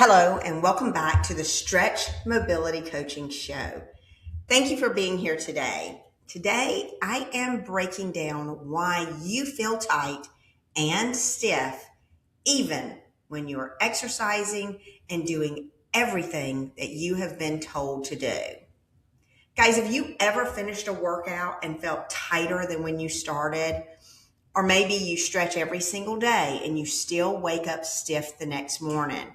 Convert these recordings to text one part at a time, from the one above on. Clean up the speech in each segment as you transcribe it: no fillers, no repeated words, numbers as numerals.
Hello, and welcome back to the Stretch Mobility Coaching Show. Thank you for being here today. Today, I am breaking down why you feel tight and stiff even when you're exercising and doing everything that you have been told to do. Guys, have you ever finished a workout and felt tighter than when you started? Or maybe you stretch every single day and you still wake up stiff the next morning.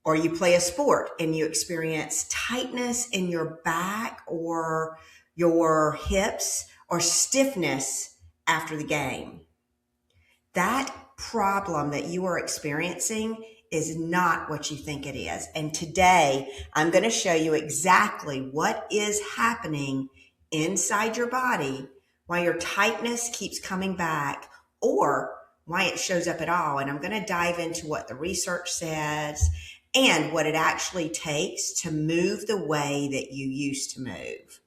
Or you play a sport and you experience tightness in your back or your hips or stiffness after the game. That problem that you are experiencing is not what you think it is. And today I'm going to show you exactly what is happening inside your body, why your tightness keeps coming back, or why it shows up at all. And I'm going to dive into what the research says and what it actually takes to move the way that you used to move.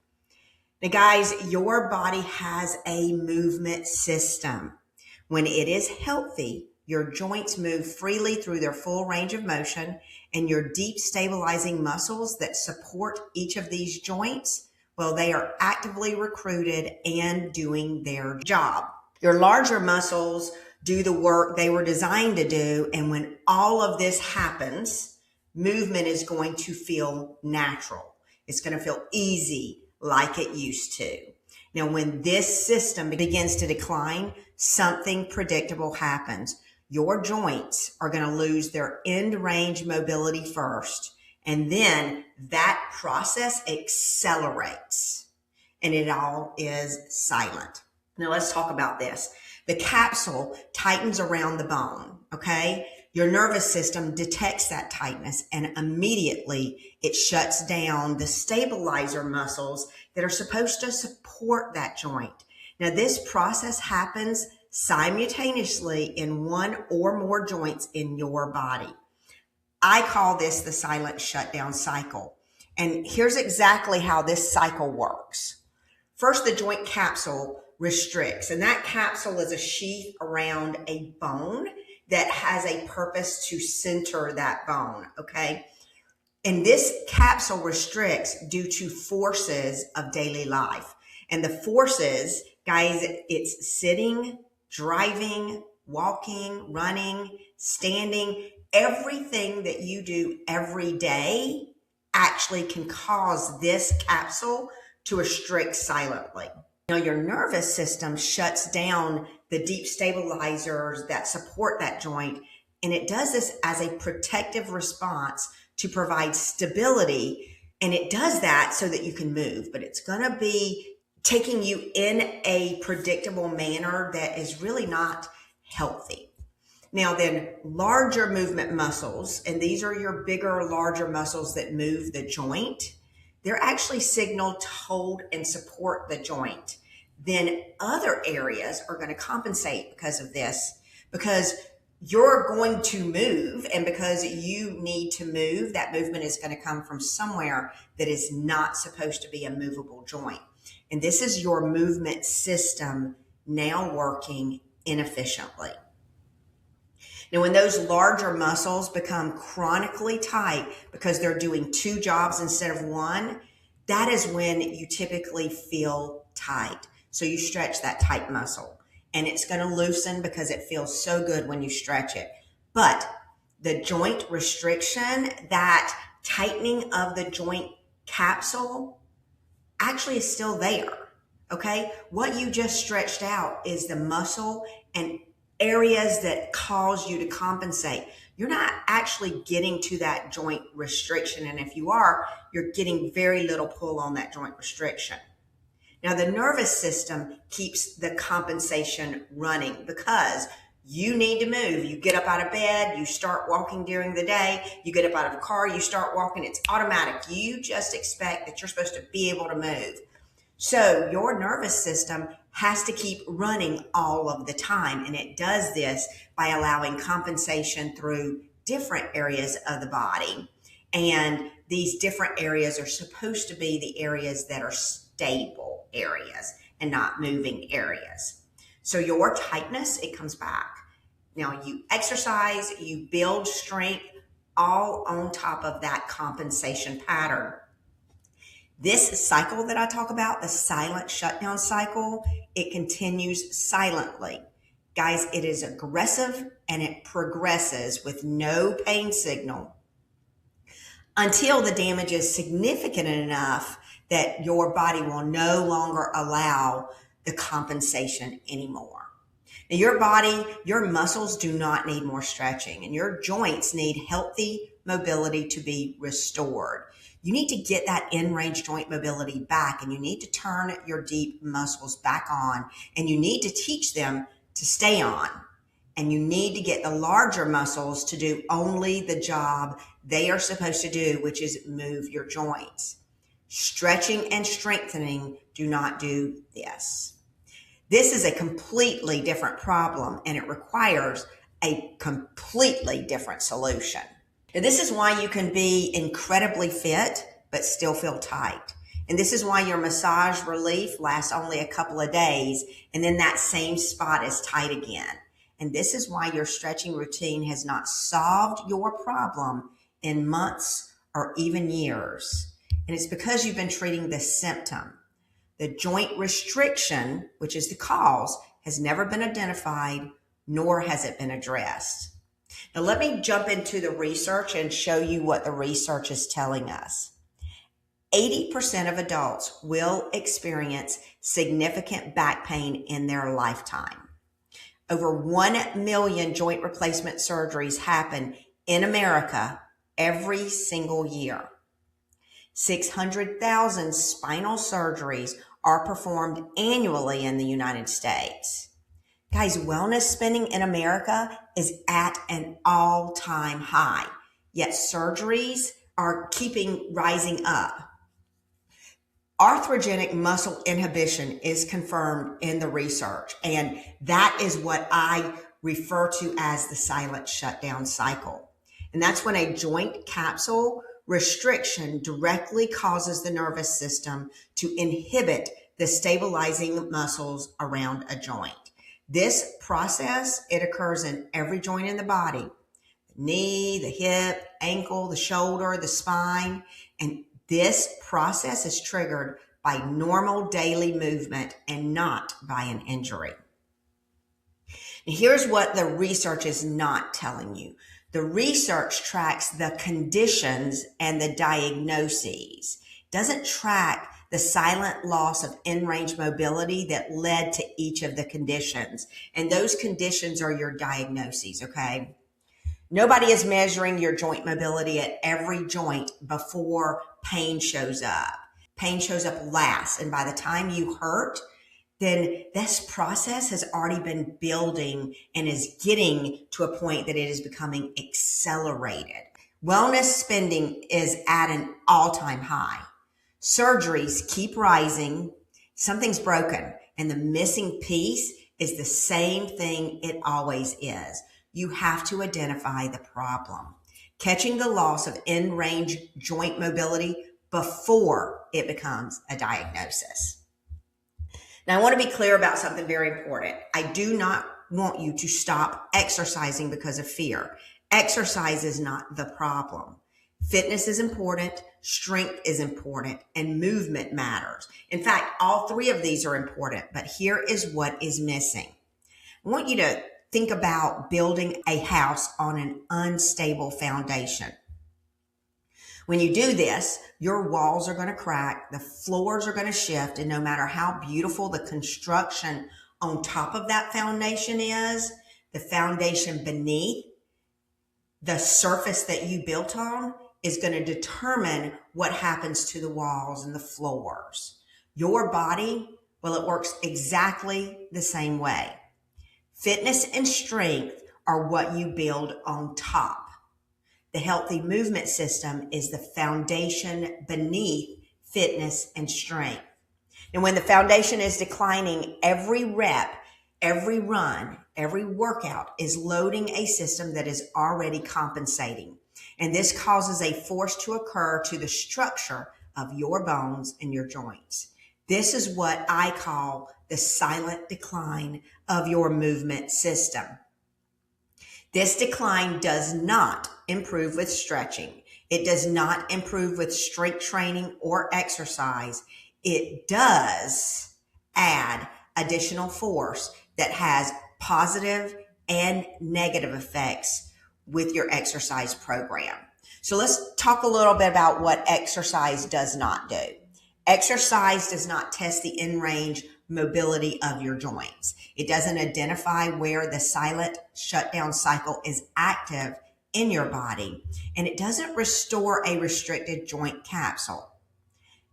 Now, guys, your body has a movement system. When it is healthy, your joints move freely through their full range of motion, and your deep stabilizing muscles that support each of these joints, well, they are actively recruited and doing their job. Your larger muscles do the work they were designed to do, and when all of this happens, movement is going to feel natural. It's going to feel easy like it used to. Now, when this system begins to decline, something predictable happens. Your joints are going to lose their end range mobility first, and then that process accelerates, and it all is silent. Now, let's talk about this. The capsule tightens around the bone, okay? Your nervous system detects that tightness and immediately it shuts down the stabilizer muscles that are supposed to support that joint. Now, this process happens simultaneously in one or more joints in your body. I call this the silent shutdown cycle. And here's exactly how this cycle works. First, the joint capsule restricts, and that capsule is a sheath around a bone that has a purpose to center that bone, okay? And this capsule restricts due to forces of daily life. And the forces, guys, it's sitting, driving, walking, running, standing. Everything that you do every day actually can cause this capsule to restrict silently. Now, your nervous system shuts down the deep stabilizers that support that joint, and it does this as a protective response to provide stability, and it does that so that you can move, but it's going to be taking you in a predictable manner that is really not healthy. Now, then, larger movement muscles, and these are your bigger, larger muscles that move the joint, they're actually signaled to hold and support the joint. Then other areas are going to compensate because of this, because you're going to move, and because you need to move, that movement is going to come from somewhere that is not supposed to be a movable joint. And this is your movement system now working inefficiently. Now, when those larger muscles become chronically tight because they're doing two jobs instead of one, that is when you typically feel tight. So you stretch that tight muscle, and it's going to loosen because it feels so good when you stretch it. But the joint restriction, that tightening of the joint capsule, actually is still there, okay? What you just stretched out is the muscle and areas that cause you to compensate. You're not actually getting to that joint restriction, and if you are, you're getting very little pull on that joint restriction. Now, the nervous system keeps the compensation running because you need to move. You get up out of bed, you start walking during the day, you get up out of a car, you start walking. It's automatic. You just expect that you're supposed to be able to move. So your nervous system has to keep running all of the time, and it does this by allowing compensation through different areas of the body. And these different areas are supposed to be the areas that are stable areas and not moving areas. So your tightness, it comes back. Now, you exercise, you build strength, all on top of that compensation pattern. This cycle that I talk about, the silent shutdown cycle, it continues silently. Guys, it is aggressive and it progresses with no pain signal until the damage is significant enough that your body will no longer allow the compensation anymore. Now, your body, your muscles do not need more stretching, and your joints need healthy mobility to be restored. You need to get that in-range joint mobility back, and you need to turn your deep muscles back on, and you need to teach them to stay on. And you need to get the larger muscles to do only the job they are supposed to do, which is move your joints. Stretching and strengthening do not do this. This is a completely different problem, and it requires a completely different solution. Now, this is why you can be incredibly fit, but still feel tight. And this is why your massage relief lasts only a couple of days, and then that same spot is tight again. And this is why your stretching routine has not solved your problem in months or even years. And it's because you've been treating the symptom. The joint restriction, which is the cause, has never been identified, nor has it been addressed. Now, let me jump into the research and show you what the research is telling us. 80% of adults will experience significant back pain in their lifetime. Over 1 million joint replacement surgeries happen in America every single year. 600,000 spinal surgeries are performed annually in the United States. Guys, wellness spending in America is at an all-time high, yet surgeries are rising up. Arthrogenic muscle inhibition is confirmed in the research, and that is what I refer to as the silent shutdown cycle. And that's when a joint capsule restriction directly causes the nervous system to inhibit the stabilizing muscles around a joint. This process, it occurs in every joint in the body: the knee, the hip, ankle, the shoulder, the spine, and this process is triggered by normal daily movement and not by an injury. Now, here's what the research is not telling you. The research tracks the conditions and the diagnoses. It doesn't track the silent loss of in-range mobility that led to each of the conditions. And those conditions are your diagnoses, okay? Nobody is measuring your joint mobility at every joint before pain shows up. Pain shows up last, and by the time you hurt, then this process has already been building and is getting to a point that it is becoming accelerated. Wellness spending is at an all-time high. Surgeries keep rising. Something's broken, and the missing piece is the same thing it always is. You have to identify the problem, catching the loss of in-range joint mobility before it becomes a diagnosis. Now, I want to be clear about something very important. I do not want you to stop exercising because of fear. Exercise is not the problem. Fitness is important, strength is important, and movement matters. In fact, all three of these are important, but here is what is missing. I want you to think about building a house on an unstable foundation. When you do this, your walls are going to crack, the floors are going to shift, and no matter how beautiful the construction on top of that foundation is, the foundation beneath, the surface that you built on, is going to determine what happens to the walls and the floors. Your body, well, it works exactly the same way. Fitness and strength are what you build on top. The healthy movement system is the foundation beneath fitness and strength. And when the foundation is declining, every rep, every run, every workout is loading a system that is already compensating. And this causes a force to occur to the structure of your bones and your joints. This is what I call the silent decline of your movement system. This decline does not improve with stretching. It does not improve with strength training or exercise. It does add additional force that has positive and negative effects with your exercise program. So let's talk a little bit about what exercise does not do. Exercise does not test the in-range mobility of your joints. It doesn't identify where the silent shutdown cycle is active in your body, and it doesn't restore a restricted joint capsule.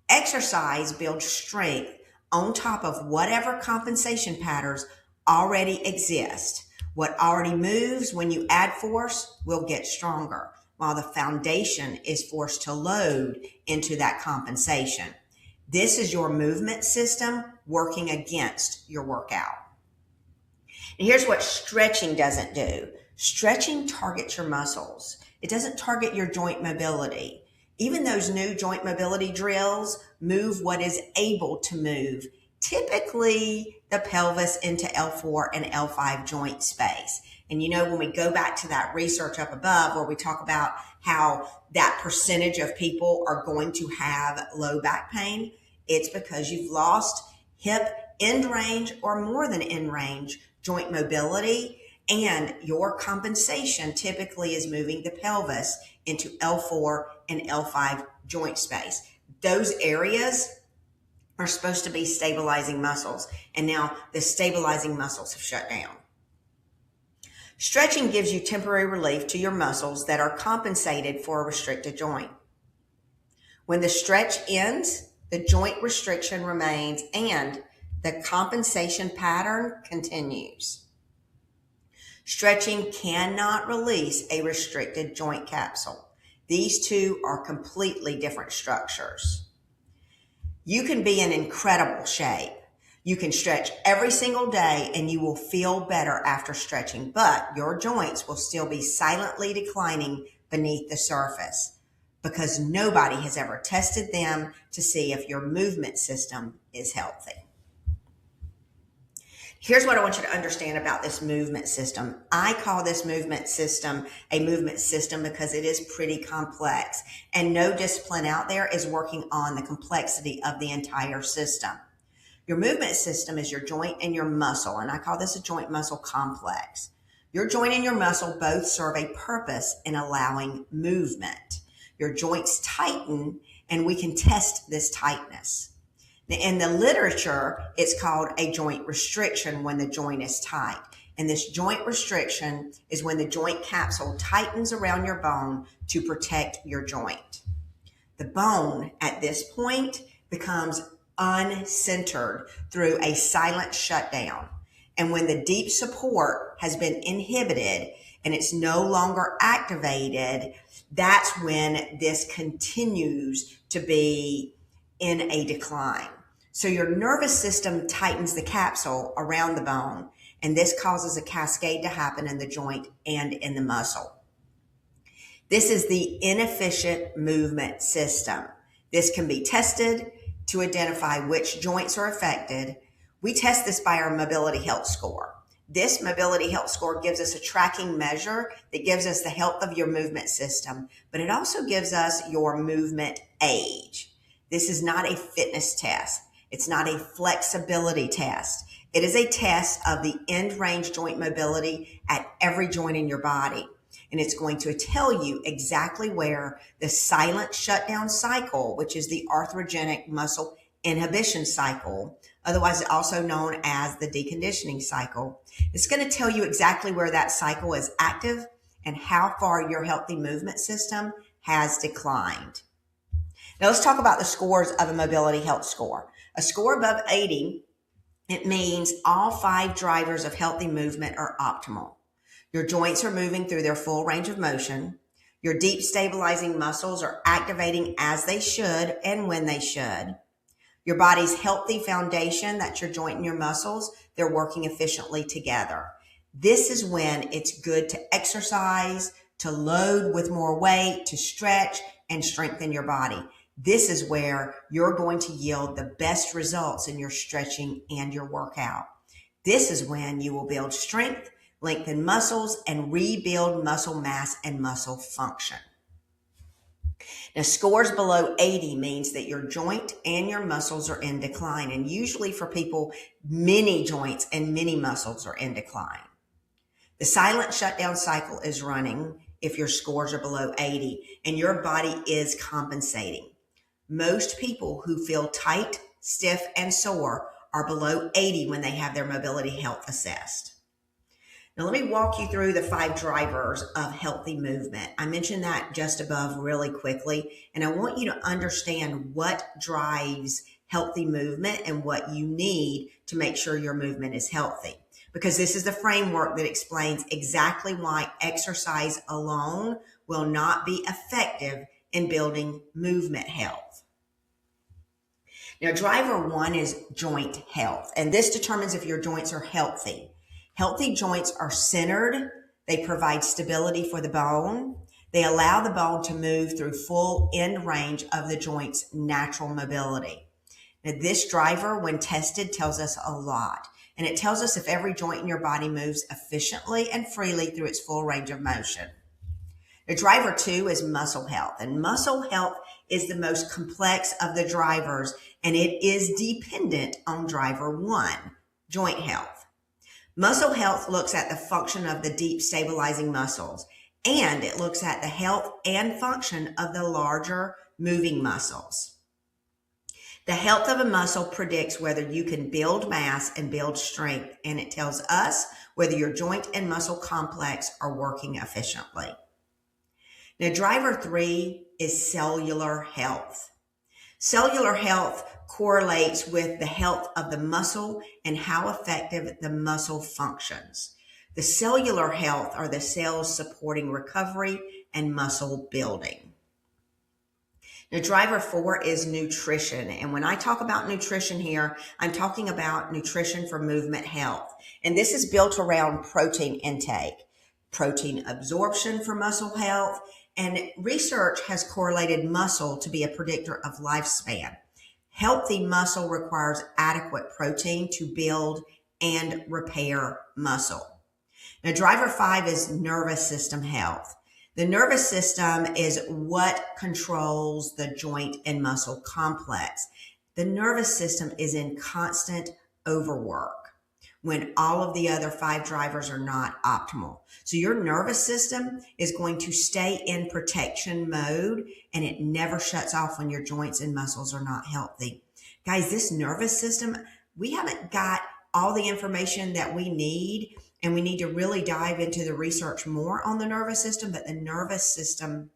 Exercise builds strength on top of whatever compensation patterns already exist. What already moves when you add force will get stronger, while the foundation is forced to load into that compensation. This is your movement system working against your workout. And here's what stretching doesn't do. Stretching targets your muscles. It doesn't target your joint mobility. Even those new joint mobility drills move what is able to move, typically the pelvis into L4 and L5 joint space. And you know, when we go back to that research up above where we talk about how that percentage of people are going to have low back pain, it's because you've lost hip end range or more than end range joint mobility, and your compensation typically is moving the pelvis into L4 and L5 joint space. Those areas are supposed to be stabilizing muscles, and now the stabilizing muscles have shut down. Stretching gives you temporary relief to your muscles that are compensated for a restricted joint. When the stretch ends, the joint restriction remains and the compensation pattern continues. Stretching cannot release a restricted joint capsule. These two are completely different structures. You can be in incredible shape. You can stretch every single day and you will feel better after stretching, but your joints will still be silently declining beneath the surface because nobody has ever tested them to see if your movement system is healthy. Here's what I want you to understand about this movement system. I call this movement system a movement system because it is pretty complex, and no discipline out there is working on the complexity of the entire system. Your movement system is your joint and your muscle, and I call this a joint muscle complex. Your joint and your muscle both serve a purpose in allowing movement. Your joints tighten, and we can test this tightness. In the literature, it's called a joint restriction when the joint is tight. And this joint restriction is when the joint capsule tightens around your bone to protect your joint. The bone at this point becomes uncentered through a silent shutdown. And when the deep support has been inhibited and it's no longer activated, that's when this continues to be in a decline. So your nervous system tightens the capsule around the bone, and this causes a cascade to happen in the joint and in the muscle. This is the inefficient movement system. This can be tested to identify which joints are affected. We test this by our mobility health score. This mobility health score gives us a tracking measure that gives us the health of your movement system, but it also gives us your movement age. This is not a fitness test. It's not a flexibility test. It is a test of the end range joint mobility at every joint in your body. And it's going to tell you exactly where the silent shutdown cycle, which is the arthrogenic muscle inhibition cycle, otherwise also known as the deconditioning cycle, it's going to tell you exactly where that cycle is active and how far your healthy movement system has declined. Now let's talk about the scores of a mobility health score. A score above 80, it means all 5 drivers of healthy movement are optimal. Your joints are moving through their full range of motion. Your deep stabilizing muscles are activating as they should and when they should. Your body's healthy foundation, that's your joint and your muscles, they're working efficiently together. This is when it's good to exercise, to load with more weight, to stretch and strengthen your body. This is where you're going to yield the best results in your stretching and your workout. This is when you will build strength, lengthen muscles, and rebuild muscle mass and muscle function. Now, scores below 80 means that your joint and your muscles are in decline. And usually for people, many joints and many muscles are in decline. The silent shutdown cycle is running if your scores are below 80 and your body is compensating. Most people who feel tight, stiff, and sore are below 80 when they have their mobility health assessed. Now, let me walk you through the 5 drivers of healthy movement. I mentioned that just above really quickly, and I want you to understand what drives healthy movement and what you need to make sure your movement is healthy. Because this is the framework that explains exactly why exercise alone will not be effective in building movement health. Now, driver 1 is joint health, and this determines if your joints are healthy. Healthy joints are centered. They provide stability for the bone. They allow the bone to move through full end range of the joint's natural mobility. Now, this driver, when tested, tells us a lot. And it tells us if every joint in your body moves efficiently and freely through its full range of motion. Now, driver 2 is muscle health. And muscle health is the most complex of the drivers, and it is dependent on driver 1, joint health. Muscle health looks at the function of the deep stabilizing muscles, and it looks at the health and function of the larger moving muscles. The health of a muscle predicts whether you can build mass and build strength, and it tells us whether your joint and muscle complex are working efficiently. Now, driver 3 is cellular health. Cellular health correlates with the health of the muscle and how effective the muscle functions. The cellular health are the cells supporting recovery and muscle building. Now, driver 4 is nutrition. And when I talk about nutrition here, I'm talking about nutrition for movement health. And this is built around protein intake, protein absorption for muscle health, and research has correlated muscle to be a predictor of lifespan. Healthy muscle requires adequate protein to build and repair muscle. Now, driver 5 is nervous system health. The nervous system is what controls the joint and muscle complex. The nervous system is in constant overwork when all of the other 5 drivers are not optimal. So your nervous system is going to stay in protection mode, and it never shuts off when your joints and muscles are not healthy. Guys, this nervous system, we haven't got all the information that we need, and we need to really dive into the research more on the nervous system. But the nervous system,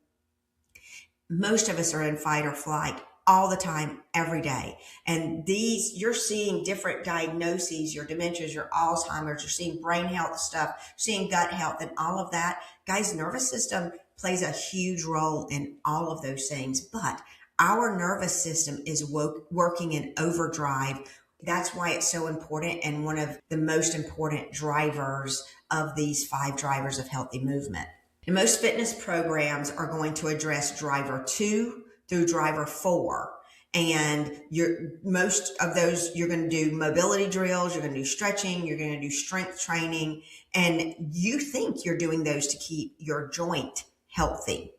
most of us are in fight or flight all the time, every day. And you're seeing different diagnoses, your dementias, your Alzheimer's, you're seeing brain health stuff, seeing gut health and all of that. Guys, nervous system plays a huge role in all of those things, but our nervous system is working in overdrive. That's why it's so important and one of the most important drivers of these 5 drivers of healthy movement. And most fitness programs are going to address driver 2 through driver 4. And most of those, you're going to do mobility drills, you're going to do stretching, you're going to do strength training, and you think you're doing those to keep your joint healthy.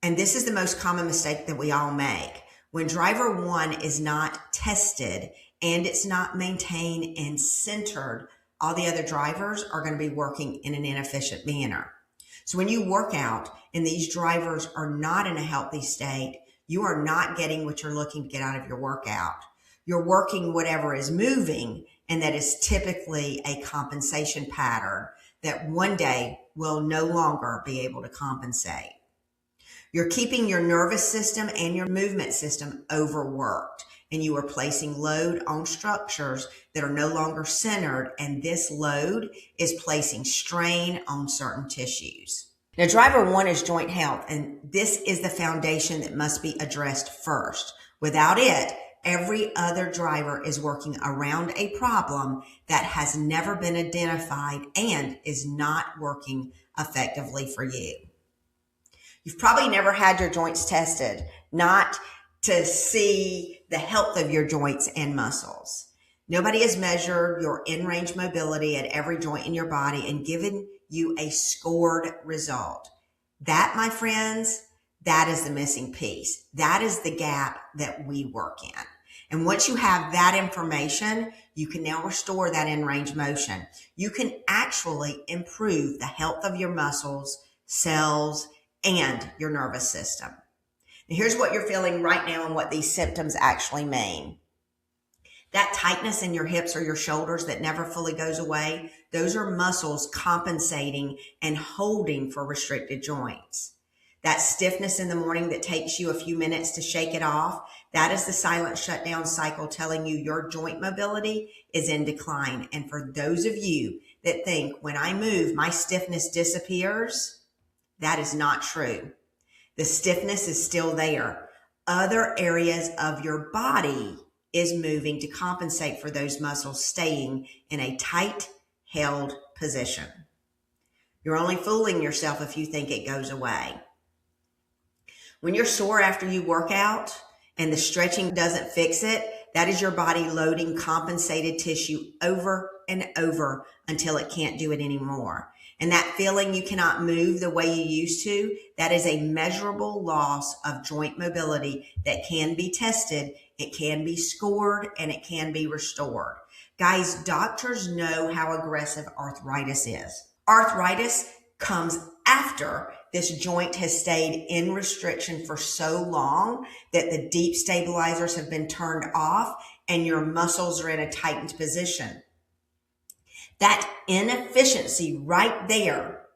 And this is the most common mistake that we all make. When driver 1 is not tested and it's not maintained and centered, all the other drivers are going to be working in an inefficient manner. So when you work out and these drivers are not in a healthy state, you are not getting what you're looking to get out of your workout. You're working whatever is moving, and that is typically a compensation pattern that one day will no longer be able to compensate. You're keeping your nervous system and your movement system overworked, and you are placing load on structures that are no longer centered, and this load is placing strain on certain tissues. Now, driver 1 is joint health, and this is the foundation that must be addressed first. Without it, every other driver is working around a problem that has never been identified and is not working effectively for you. You've probably never had your joints tested, not to see the health of your joints and muscles. Nobody has measured your in-range mobility at every joint in your body and given you a scored result. That, my friends, that is the missing piece. That is the gap that we work in. And once you have that information, you can now restore that in-range motion. You can actually improve the health of your muscles, cells, and your nervous system. And here's what you're feeling right now and what these symptoms actually mean. That tightness in your hips or your shoulders that never fully goes away, those are muscles compensating and holding for restricted joints. That stiffness in the morning that takes you a few minutes to shake it off, that is the silent shutdown cycle telling you your joint mobility is in decline. And for those of you that think when I move, my stiffness disappears, that is not true. The stiffness is still there. Other areas of your body is moving to compensate for those muscles staying in a tight held position. You're only fooling yourself if you think it goes away. When you're sore after you work out and the stretching doesn't fix it, that is your body loading compensated tissue over and over until it can't do it anymore. And that feeling you cannot move the way you used to, that is a measurable loss of joint mobility that can be tested, it can be scored, and it can be restored. Guys, doctors know how aggressive arthritis is. Arthritis comes after this joint has stayed in restriction for so long that the deep stabilizers have been turned off and your muscles are in a tightened position. That inefficiency right there,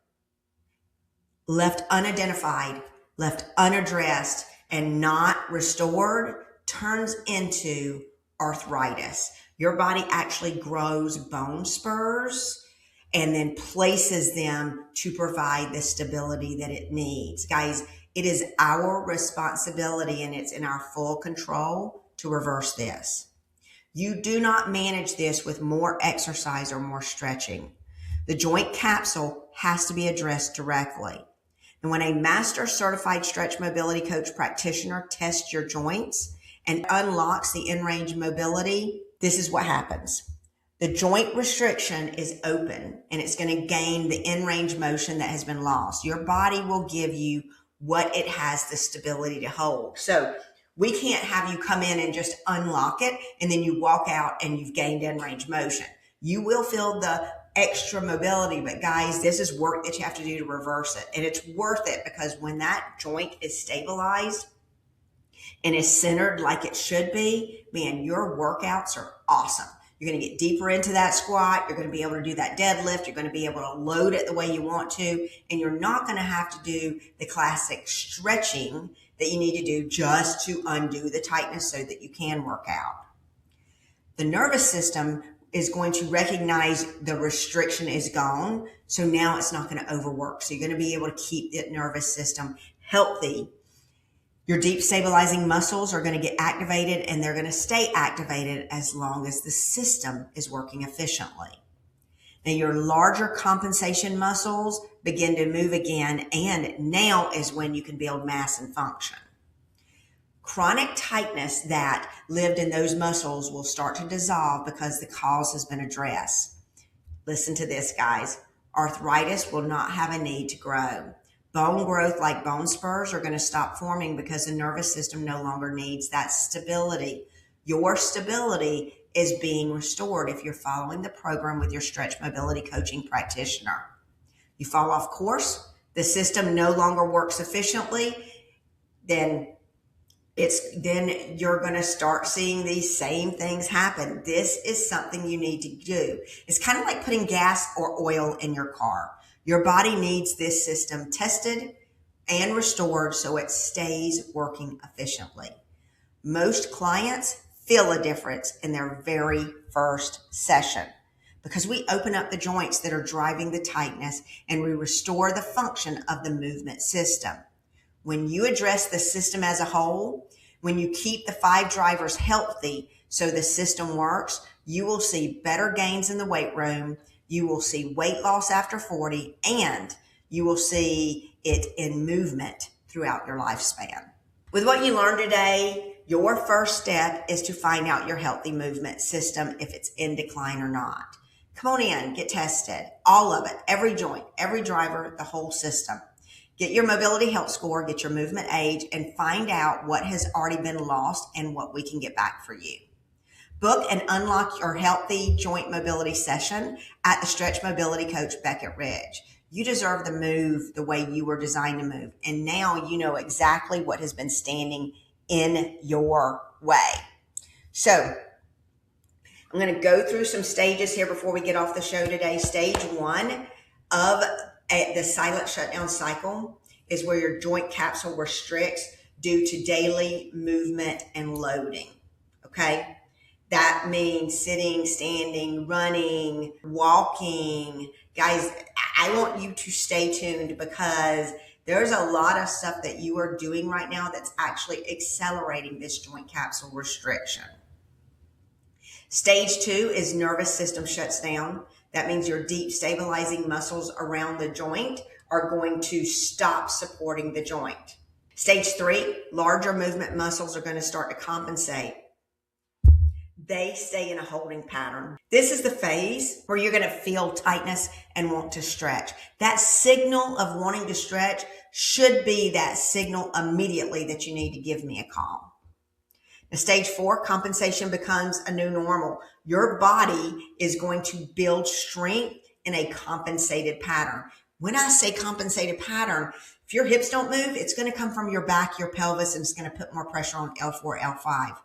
left unidentified, left unaddressed, and not restored, turns into arthritis. Your body actually grows bone spurs and then places them to provide the stability that it needs. Guys, it is our responsibility and it's in our full control to reverse this. You do not manage this with more exercise or more stretching. The joint capsule has to be addressed directly. And when a master certified stretch mobility coach practitioner tests your joints and unlocks the in-range mobility, this is what happens. The joint restriction is open and it's going to gain the in-range motion that has been lost. Your body will give you what it has the stability to hold. So we can't have you come in and just unlock it and then you walk out and you've gained in-range motion. You will feel the extra mobility, but guys, this is work that you have to do to reverse it. And it's worth it because when that joint is stabilized and is centered like it should be, man, your workouts are awesome. You're going to get deeper into that squat. You're going to be able to do that deadlift. You're going to be able to load it the way you want to. And you're not going to have to do the classic stretching that you need to do just to undo the tightness so that you can work out. The nervous system is going to recognize the restriction is gone. So now it's not going to overwork. So you're going to be able to keep the nervous system healthy. Your deep stabilizing muscles are going to get activated and they're going to stay activated as long as the system is working efficiently. Now your larger compensation muscles begin to move again, and now is when you can build mass and function. Chronic tightness that lived in those muscles will start to dissolve because the cause has been addressed. Listen to this, guys. Arthritis will not have a need to grow. Bone growth like bone spurs are going to stop forming because the nervous system no longer needs that stability. Your stability is being restored if you're following the program with your stretch mobility coaching practitioner. You fall off course, the system no longer works efficiently, then you're going to start seeing these same things happen. This is something you need to do. It's kind of like putting gas or oil in your car. Your body needs this system tested and restored so it stays working efficiently. Most clients feel a difference in their very first session because we open up the joints that are driving the tightness and we restore the function of the movement system. When you address the system as a whole, when you keep the 5 drivers healthy so the system works, you will see better gains in the weight room. You will see weight loss after 40, and you will see it in movement throughout your lifespan. With what you learned today, Your first step is to find out your healthy movement system, if it's in decline or not. Come on in, get tested, all of it, every joint, every driver, the whole system. Get your mobility health score, get your movement age, and find out what has already been lost and what we can get back for you. Book and unlock your healthy joint mobility session at the Stretch Mobility Coach Beckett Ridge. You deserve to move the way you were designed to move. And now you know exactly what has been standing in your way. So I'm going to go through some stages here before we get off the show today. Stage 1 of the silent shutdown cycle is where your joint capsule restricts due to daily movement and loading. Okay? That means sitting, standing, running, walking. Guys, I want you to stay tuned because there's a lot of stuff that you are doing right now that's actually accelerating this joint capsule restriction. Stage 2 is nervous system shuts down. That means your deep stabilizing muscles around the joint are going to stop supporting the joint. Stage 3, larger movement muscles are going to start to compensate. They stay in a holding pattern. This is the phase where you're going to feel tightness and want to stretch. That signal of wanting to stretch should be that signal immediately that you need to give me a call. Now, stage 4, compensation becomes a new normal. Your body is going to build strength in a compensated pattern. When I say compensated pattern, if your hips don't move, it's going to come from your back, your pelvis, and it's going to put more pressure on L4, L5.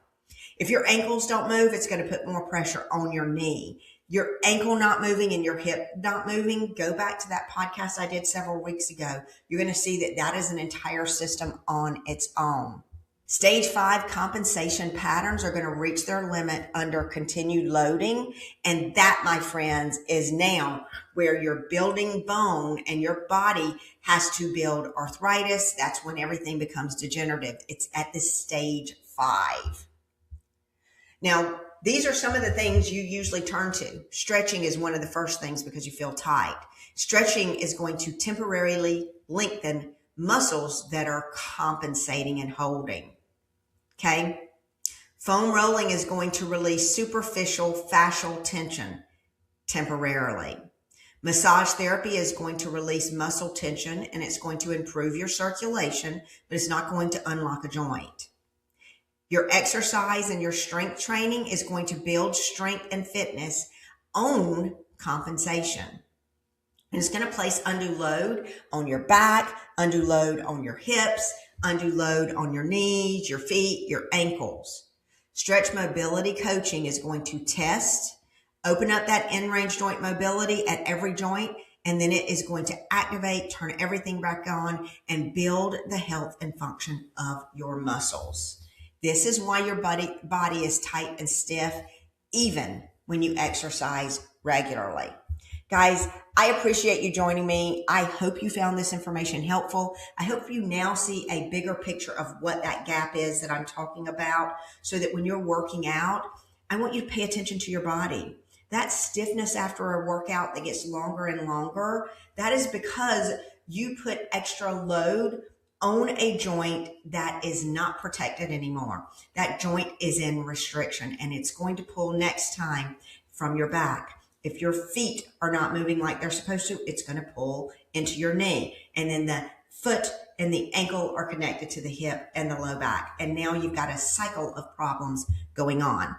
If your ankles don't move, it's going to put more pressure on your knee. Your ankle not moving and your hip not moving, go back to that podcast I did several weeks ago. You're going to see that that is an entire system on its own. Stage 5 compensation patterns are going to reach their limit under continued loading. And that, my friends, is now where you're building bone and your body has to build arthritis. That's when everything becomes degenerative. It's at this stage 5. Now, these are some of the things you usually turn to. Stretching is one of the first things because you feel tight. Stretching is going to temporarily lengthen muscles that are compensating and holding. Okay? Foam rolling is going to release superficial fascial tension temporarily. Massage therapy is going to release muscle tension and it's going to improve your circulation, but it's not going to unlock a joint. Your exercise and your strength training is going to build strength and fitness on compensation. And it's going to place undue load on your back, undue load on your hips, undue load on your knees, your feet, your ankles. Stretch mobility coaching is going to test, open up that in-range joint mobility at every joint, and then it is going to activate, turn everything back on, and build the health and function of your muscles. This is why your body is tight and stiff, even when you exercise regularly. Guys, I appreciate you joining me. I hope you found this information helpful. I hope you now see a bigger picture of what that gap is that I'm talking about, so that when you're working out, I want you to pay attention to your body. That stiffness after a workout that gets longer and longer, that is because you put extra load on a joint that is not protected anymore. That joint is in restriction and it's going to pull next time from your back. If your feet are not moving like they're supposed to, it's going to pull into your knee. And then the foot and the ankle are connected to the hip and the low back. And now you've got a cycle of problems going on.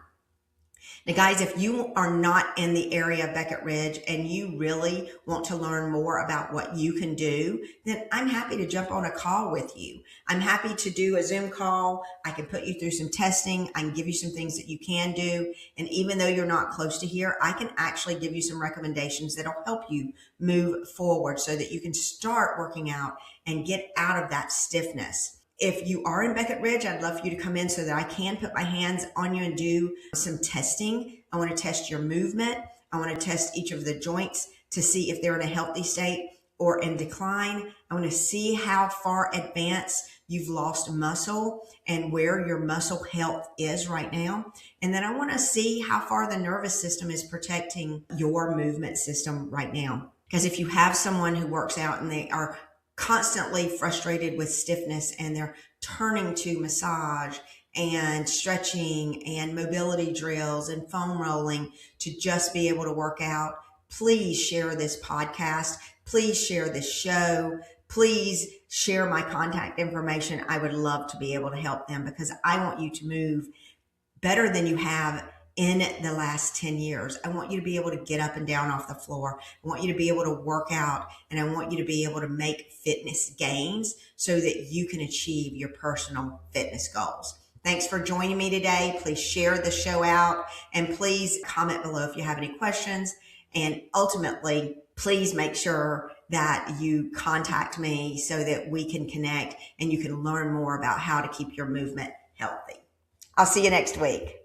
Now, guys, if you are not in the area of Beckett Ridge and you really want to learn more about what you can do, then I'm happy to jump on a call with you. I'm happy to do a Zoom call. I can put you through some testing. I can give you some things that you can do. And even though you're not close to here, I can actually give you some recommendations that'll help you move forward so that you can start working out and get out of that stiffness. If you are in Beckett Ridge, I'd love for you to come in so that I can put my hands on you and do some testing. I want to test your movement. I want to test each of the joints to see if they're in a healthy state or in decline. I want to see how far advanced you've lost muscle and where your muscle health is right now. And then I want to see how far the nervous system is protecting your movement system right now. Because if you have someone who works out and they are constantly frustrated with stiffness and they're turning to massage and stretching and mobility drills and foam rolling to just be able to work out, please share this podcast. Please share this show. Please share my contact information. I would love to be able to help them because I want you to move better than you have in the last 10 years. I want you to be able to get up and down off the floor. I want you to be able to work out, and I want you to be able to make fitness gains so that you can achieve your personal fitness goals. Thanks for joining me today. Please share the show out and please comment below if you have any questions. And ultimately, please make sure that you contact me so that we can connect and you can learn more about how to keep your movement healthy. I'll see you next week.